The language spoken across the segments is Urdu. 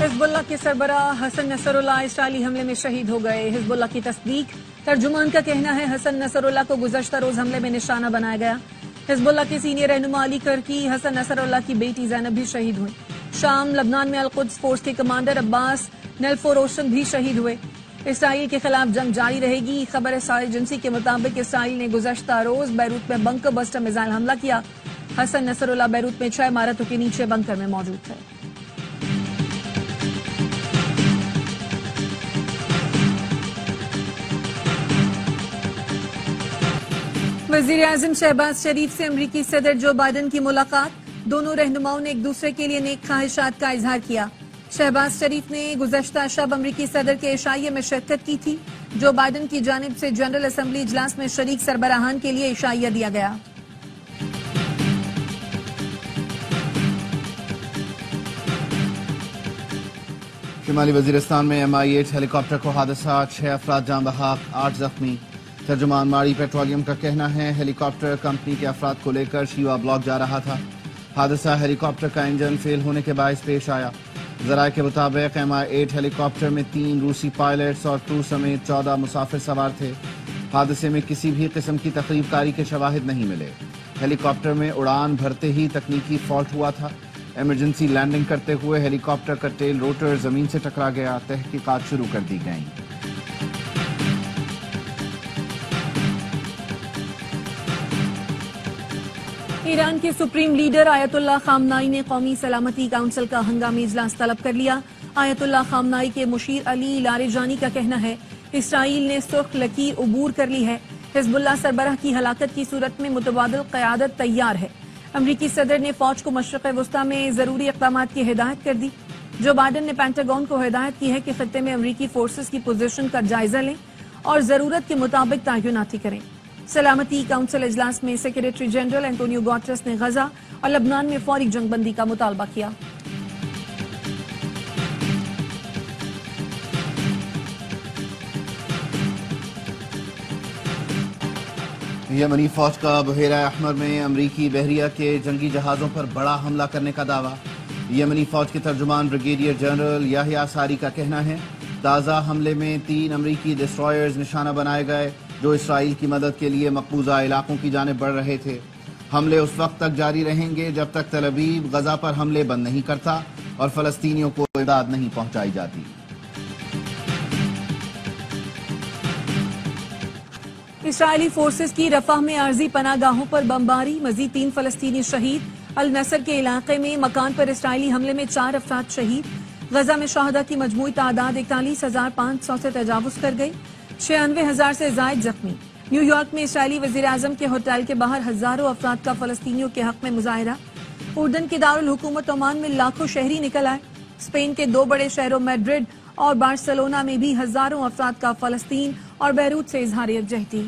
حزب اللہ کے سربراہ حسن نصر اللہ اسرائیلی حملے میں شہید ہو گئے۔ حزب اللہ کی تصدیق، ترجمان کا کہنا ہے حسن نصر اللہ کو گزشتہ روز حملے میں نشانہ بنایا گیا۔ حزب اللہ کے سینئر رہنما علی کرکی، حسن نصر اللہ کی بیٹی زینب بھی شہید ہوئی۔ شام لبنان میں القدس فورس کے کمانڈر عباس نیلفوروشن بھی شہید ہوئے۔ اسرائیل کے خلاف جنگ جاری رہے گی۔ خبر رساں ایجنسی کے مطابق اسرائیل نے گزشتہ روز بیروت میں بنکر بسٹر میزائل حملہ کیا۔ حسن نصر اللہ بیروت میں 6 عمارتوں کے نیچے بنکر میں موجود تھے۔ وزیر اعظم شہباز شریف سے امریکی صدر جو بائیڈن کی ملاقات، دونوں رہنماؤں نے ایک دوسرے کے لیے نیک خواہشات کا اظہار کیا۔ شہباز شریف نے گزشتہ شب امریکی صدر کے عشائیے میں شرکت کی تھی۔ جو بائیڈن کی جانب سے جنرل اسمبلی اجلاس میں شریک سربراہان کے لیے عشائیہ دیا گیا۔ شمالی وزیرستان میں MI-8 ہیلی کاپٹر کو حادثہ، 6 افراد جاں بحق، 8 زخمی۔ ترجمان ماڑی پیٹرولیم کا کہنا ہے ہیلی کاپٹر کمپنی کے افراد کو لے کر شیوا بلاک جا رہا تھا۔ حادثہ ہیلی کاپٹر کا انجن فیل ہونے کے باعث پیش آیا۔ ذرائع کے مطابق MI-8 ہیلی کاپٹر میں 3 روسی پائلٹس اور کرو سمیت 14 مسافر سوار تھے۔ حادثے میں کسی بھی قسم کی تخریب کاری کے شواہد نہیں ملے۔ ہیلی کاپٹر میں اڑان بھرتے ہی تکنیکی فالٹ ہوا تھا۔ ایمرجنسی لینڈنگ کرتے ہوئے ہیلی کاپٹر کا ٹیل روٹر زمین سے ٹکرا گیا۔ تحقیقات شروع کر دی گئیں۔ ایران کے سپریم لیڈر آیت اللہ خامنائی نے قومی سلامتی کونسل کا ہنگامی اجلاس طلب کر لیا۔ آیت اللہ خامنائی کے مشیر علی لاریجانی کا کہنا ہے اسرائیل نے سرخ لکیر عبور کر لی ہے۔ حزب اللہ سربراہ کی ہلاکت کی صورت میں متبادل قیادت تیار ہے۔ امریکی صدر نے فوج کو مشرق وسطی میں ضروری اقدامات کی ہدایت کر دی۔ جو بائیڈن نے پینٹاگون کو ہدایت کی ہے کہ خطے میں امریکی فورسز کی پوزیشن کا جائزہ لیں اور ضرورت کے مطابق تعیناتی کریں۔ سلامتی کونسل اجلاس میں سیکریٹری جنرل اینٹونیو گوٹرس نے غزہ اور لبنان میں فوری جنگ بندی کا مطالبہ کیا۔ یمنی فوج کا بحیرہ احمر میں امریکی بحریہ کے جنگی جہازوں پر بڑا حملہ کرنے کا دعویٰ۔ یمنی فوج کے ترجمان بریگیڈیئر جنرل یحییٰ ساری کا کہنا ہے تازہ حملے میں 3 امریکی ڈسٹرائرز نشانہ بنائے گئے جو اسرائیل کی مدد کے لیے مقبوضہ علاقوں کی جانب بڑھ رہے تھے۔ حملے اس وقت تک جاری رہیں گے جب تک تل ابیب غزہ پر حملے بند نہیں کرتا اور فلسطینیوں کو امداد نہیں پہنچائی جاتی۔ اسرائیلی فورسز کی رفح میں عارضی پناہ گاہوں پر بمباری، مزید 3 فلسطینی شہید۔ النصر کے علاقے میں مکان پر اسرائیلی حملے میں 4 افراد شہید۔ غزہ میں شہداء کی مجموعی تعداد 41,500 سے تجاوز کر گئی، 96,000 سے زائد زخمی۔ نیو یارک میں اسرائیلی وزیر اعظم کے ہوٹل کے باہر ہزاروں افراد کا فلسطینیوں کے حق میں مظاہرہ۔ اردن کے دارالحکومت عمان میں لاکھوں شہری نکل آئے۔ اسپین کے 2 بڑے شہروں میڈرڈ اور بارسلونا میں بھی ہزاروں افراد کا فلسطین اور بیروت سے اظہار یکجہتی۔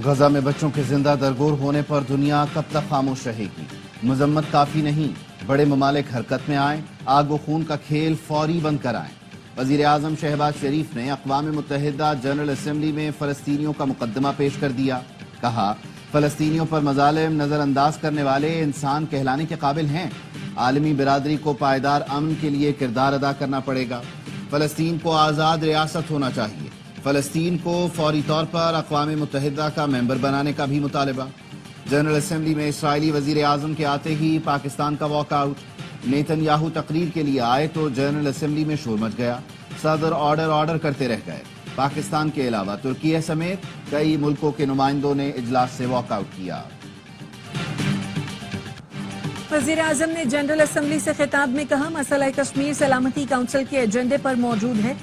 غزہ میں بچوں کے زندہ درگور ہونے پر دنیا کب تک خاموش رہے گی؟ مذمت کافی نہیں، بڑے ممالک حرکت میں آئیں، آگ و خون کا کھیل فوری بند کرائیں۔ وزیر اعظم شہباز شریف نے اقوام متحدہ جنرل اسمبلی میں فلسطینیوں کا مقدمہ پیش کر دیا۔ کہا فلسطینیوں پر مظالم نظر انداز کرنے والے انسان کہلانے کے قابل ہیں۔ عالمی برادری کو پائیدار امن کے لیے کردار ادا کرنا پڑے گا۔ فلسطین کو آزاد ریاست ہونا چاہیے۔ فلسطین کو فوری طور پر اقوام متحدہ کا ممبر بنانے کا بھی مطالبہ۔ جنرل اسمبلی میں اسرائیلی وزیر اعظم کے آتے ہی پاکستان کا واک آؤٹ۔ نیتن یاہو تقریر کے لیے آئے تو جنرل اسمبلی میں شور مچ گیا۔ صدر آرڈر کرتے رہ گئے۔ پاکستان کے علاوہ ترکیہ سمیت کئی ملکوں کے نمائندوں نے اجلاس سے واک آؤٹ کیا۔ وزیر اعظم نے جنرل اسمبلی سے خطاب میں کہا مسئلہ کشمیر سلامتی کونسل کے ایجنڈے پر موجود ہے۔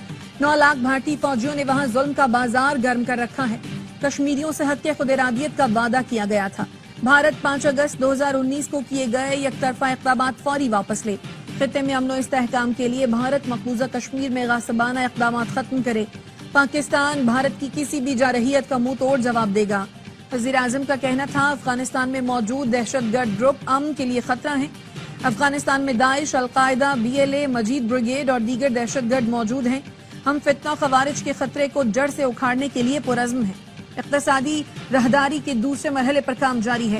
9 لاکھ بھارتی فوجیوں نے وہاں ظلم کا بازار گرم کر رکھا ہے۔ کشمیریوں سے حد کے خود ارادیت کا وعدہ کیا گیا تھا۔ بھارت 5 اگست 2019 کو کیے گئے یک طرفہ اقدامات فوری واپس لے۔ خطے میں امن و استحکام کے لیے بھارت مقبوضہ کشمیر میں غاصبانہ اقدامات ختم کرے۔ پاکستان بھارت کی کسی بھی جارحیت کا منہ توڑ جواب دے گا۔ وزیر اعظم کا کہنا تھا افغانستان میں موجود دہشت گرد گروپ امن کے لیے خطرہ ہیں۔ افغانستان میں داعش، القاعدہ، BLA، مجید بریگیڈ اور دیگر دہشت گرد موجود ہیں۔ ہم فتنہ و خوارج کے خطرے کو جڑ سے اکھاڑنے کے لیے پرعزم ہیں۔ اقتصادی راہداری کے دوسرے مرحلے پر کام جاری ہے۔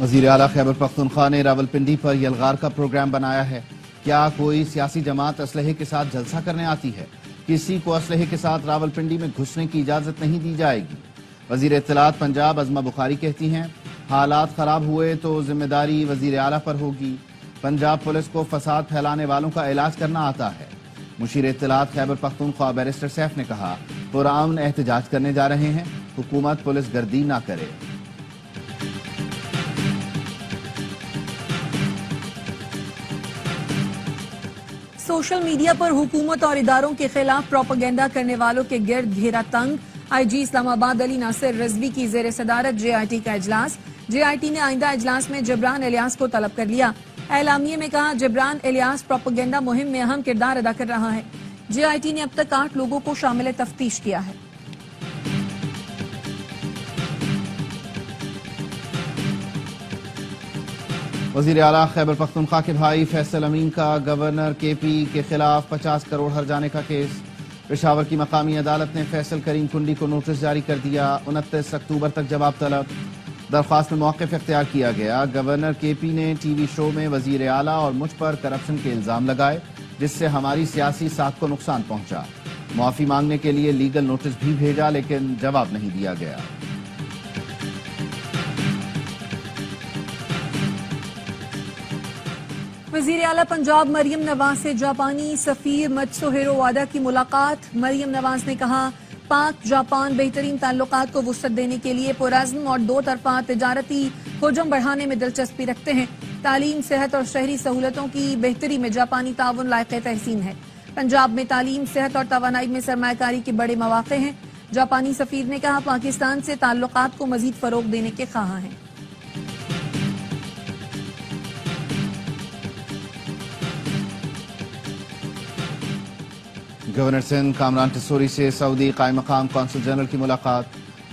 وزیر اعلیٰ خیبر پختونخوا نے راولپنڈی پر یلغار کا پروگرام بنایا ہے۔ کیا کوئی سیاسی جماعت اسلحے کے ساتھ جلسہ کرنے آتی ہے؟ کسی کو اسلحے کے ساتھ راولپنڈی میں گھسنے کی اجازت نہیں دی جائے گی۔ وزیر اطلاعات پنجاب عظمہ بخاری کہتی ہیں حالات خراب ہوئے تو ذمہ داری وزیر اعلیٰ پر ہوگی۔ پنجاب پولیس کو فساد پھیلانے والوں کا علاج کرنا آتا ہے۔ مشیر اطلاعات خیبر پختونخوا بیرسٹر سیف نے کہا پرامن احتجاج کرنے جا رہے ہیں، حکومت پولیس گردی نہ کرے۔ سوشل میڈیا پر حکومت اور اداروں کے خلاف پروپیگنڈا کرنے والوں کے گرد گھیرا تنگ۔ آئی جی اسلام آباد علی ناصر رضوی کی زیر صدارت جے آئی ٹی کا اجلاس۔ جے آئی ٹی نے آئندہ اجلاس میں جبران الیاس کو طلب کر لیا۔ اعلامیے میں کہا جبران الیاس پروپیگنڈا مہم میں اہم کردار ادا کر رہا ہے۔ جے آئی ٹی نے اب تک 8 لوگوں کو شامل تفتیش کیا ہے۔ وزیر اعلیٰ خیبر پختونخوا کے بھائی فیصل امین کا گورنر کے پی کے خلاف 50 کروڑ ہرجانے کا کیس۔ پشاور کی مقامی عدالت نے فیصل کریم کنڈی کو نوٹس جاری کر دیا۔ 29 اکتوبر تک جواب طلب۔ درخواست میں موقف اختیار کیا گیا۔ گورنر کے پی نے ٹی وی شو میں وزیر اعلیٰ اور مجھ پر کرپشن کے الزام لگائے جس سے ہماری سیاسی ساکھ کو نقصان پہنچا۔ معافی مانگنے کے لیے لیگل نوٹس بھی بھیجا لیکن جواب نہیں دیا گیا۔ وزیر اعلیٰ پنجاب مریم نواز سے جاپانی سفیر متسوہیرو وادا کی ملاقات۔ مریم نواز نے کہا پاک جاپان بہترین تعلقات کو وسعت دینے کے لیے پرعزم اور 2 طرفہ تجارتی حجم بڑھانے میں دلچسپی رکھتے ہیں۔ تعلیم، صحت اور شہری سہولتوں کی بہتری میں جاپانی تعاون لائق تحسین ہے۔ پنجاب میں تعلیم، صحت اور توانائی میں سرمایہ کاری کے بڑے مواقع ہیں۔ جاپانی سفیر نے کہا پاکستان سے تعلقات کو مزید فروغ دینے کے خواہاں ہیں۔ گورنر سندھ کامران ٹسوری سے سعودی قائم مقام قونصل جنرل کی ملاقات۔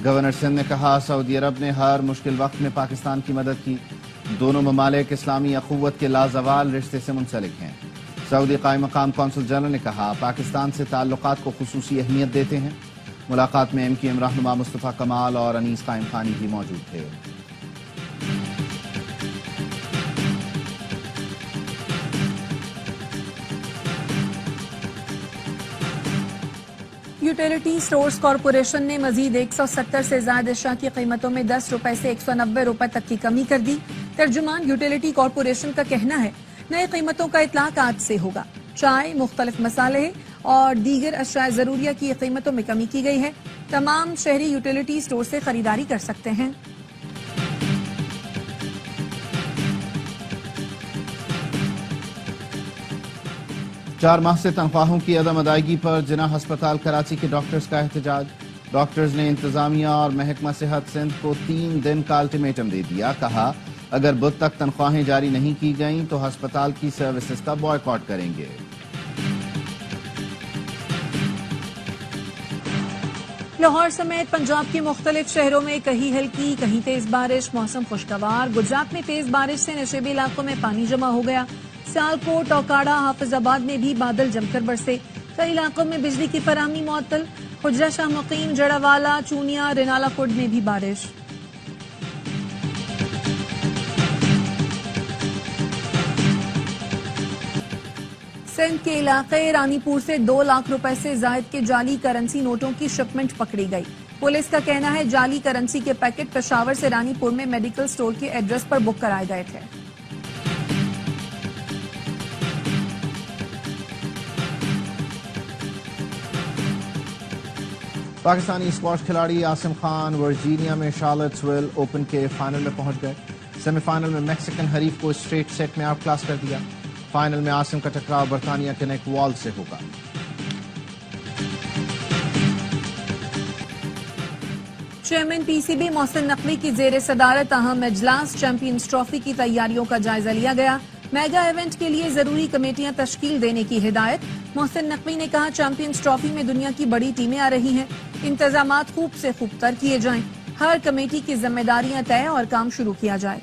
گورنر سندھ نے کہا سعودی عرب نے ہر مشکل وقت میں پاکستان کی مدد کی۔ دونوں ممالک اسلامی اخوت کے لازوال رشتے سے منسلک ہیں۔ سعودی قائم مقام قونصل جنرل نے کہا پاکستان سے تعلقات کو خصوصی اہمیت دیتے ہیں۔ ملاقات میں ایم کیو ایم رہنما مصطفیٰ کمال اور انیس قائم خانی بھی موجود تھے۔ یوٹیلیٹی سٹورز کارپوریشن نے مزید 170 سے زائد اشیاء کی قیمتوں میں 10 روپے سے 190 روپے تک کی کمی کر دی۔ ترجمان یوٹیلیٹی کارپوریشن کا کہنا ہے نئے قیمتوں کا اطلاق آج سے ہوگا۔ چائے، مختلف مصالحے اور دیگر اشیاء ضروریہ کی قیمتوں میں کمی کی گئی ہے۔ تمام شہری یوٹیلیٹی سٹور سے خریداری کر سکتے ہیں۔ چار ماہ سے تنخواہوں کی عدم ادائیگی پر جناح ہسپتال کراچی کے ڈاکٹرز کا احتجاج۔ ڈاکٹرز نے انتظامیہ اور محکمہ صحت سندھ کو 3 دن کا الٹیمیٹم دے دیا۔ کہا اگر بدھ تک تنخواہیں جاری نہیں کی گئیں تو ہسپتال کی سروسز کا بائیکاٹ کریں گے۔ لاہور سمیت پنجاب کے مختلف شہروں میں کہیں ہلکی کہیں تیز بارش، موسم خوشگوار۔ گجرات میں تیز بارش سے نشیبی علاقوں میں پانی جمع ہو گیا۔ سیالکوٹ، اوکاڑا، حافظ آباد میں بھی بادل جم کر برسے۔ کئی علاقوں میں بجلی کی فراہمی معطل۔ حجرہ شاہ مقیم، جڑاوالا، چونیا، رینالا کوڈ میں بھی بارش۔ سندھ کے علاقے رانی پور سے 2 لاکھ روپے سے زائد کے جعلی کرنسی نوٹوں کی شپمنٹ پکڑی گئی۔ پولیس کا کہنا ہے جعلی کرنسی کے پیکٹ پشاور سے رانی پور میں میڈیکل سٹور کے ایڈریس پر بک کرائے گئے تھے۔ پاکستانی اسکواش کھلاڑی عاصم خان ورجینیا میں شارلٹس ویل اوپن کے فائنل میں پہنچ گئے۔ سیمی فائنل میں میکسیکن حریف کو اسٹریٹ سیٹ میں آؤٹ کلاس کر دیا۔ فائنل میں عاصم کا ٹکراؤ برطانیہ کے نیک وال سے ہوگا۔ Chairman P C B Mohsin Naqvi کی زیر صدارت اہم اجلاس، چیمپئنز ٹرافی کی تیاریوں کا جائزہ لیا گیا۔ میگا ایونٹ کے لیے ضروری کمیٹیاں تشکیل دینے کی ہدایت۔ محسن نقوی نے کہا چیمپئنز ٹرافی میں دنیا کی بڑی ٹیمیں آ رہی ہیں، انتظامات خوب سے خوب تر کیے جائیں، ہر کمیٹی کی ذمہ داریاں طے اور کام شروع کیا جائے۔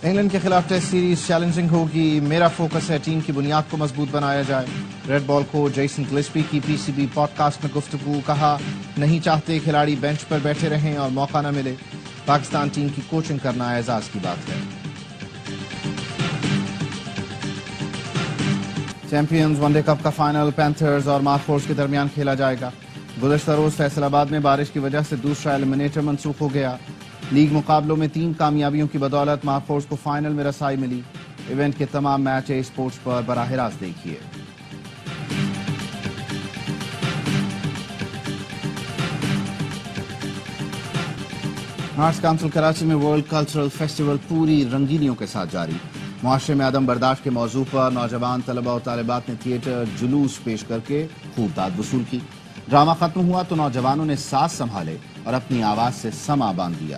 انگلینڈ کے خلاف ٹیسٹ سیریز چیلنجنگ ہوگی۔ میرا فوکس ہے ٹیم کی بنیاد کو مضبوط بنایا جائے۔ ریڈ بال کوچ جیسن گلسپی کی پی سی بی پوڈ کاسٹ میں گفتگو. کہا نہیں چاہتے کھلاڑی بینچ پر بیٹھے رہیں اور موقع نہ ملے. پاکستان ٹیم کی کوچنگ کرنا اعزاز کی بات ہے. چیمپئنز ون ڈے کپ کا فائنل پینتھرز اور مارکورز کے درمیان کھیلا جائے گا. گزشتہ روز فیصل آباد میں بارش کی وجہ سے دوسرا ایلیمنیٹر منسوخ ہو گیا. لیگ مقابلوں میں 3 کامیابیوں کی بدولت مارکورز کو فائنل میں رسائی ملی. ایونٹ کے تمام میچ اے اسپورٹس پر براہ راست دیکھیے. آرٹس کونسل کراچی میں ورلڈ کلچرل فیسٹیول پوری رنگینیوں کے ساتھ جاری. معاشرے میں عدم برداشت کے موضوع پر نوجوان طلباء و طالبات نے تھیٹر جلوس پیش کر کے خوب داد وصول کی. ڈرامہ ختم ہوا تو نوجوانوں نے ساز سنبھالے اور اپنی آواز سے سما باندھ دیا.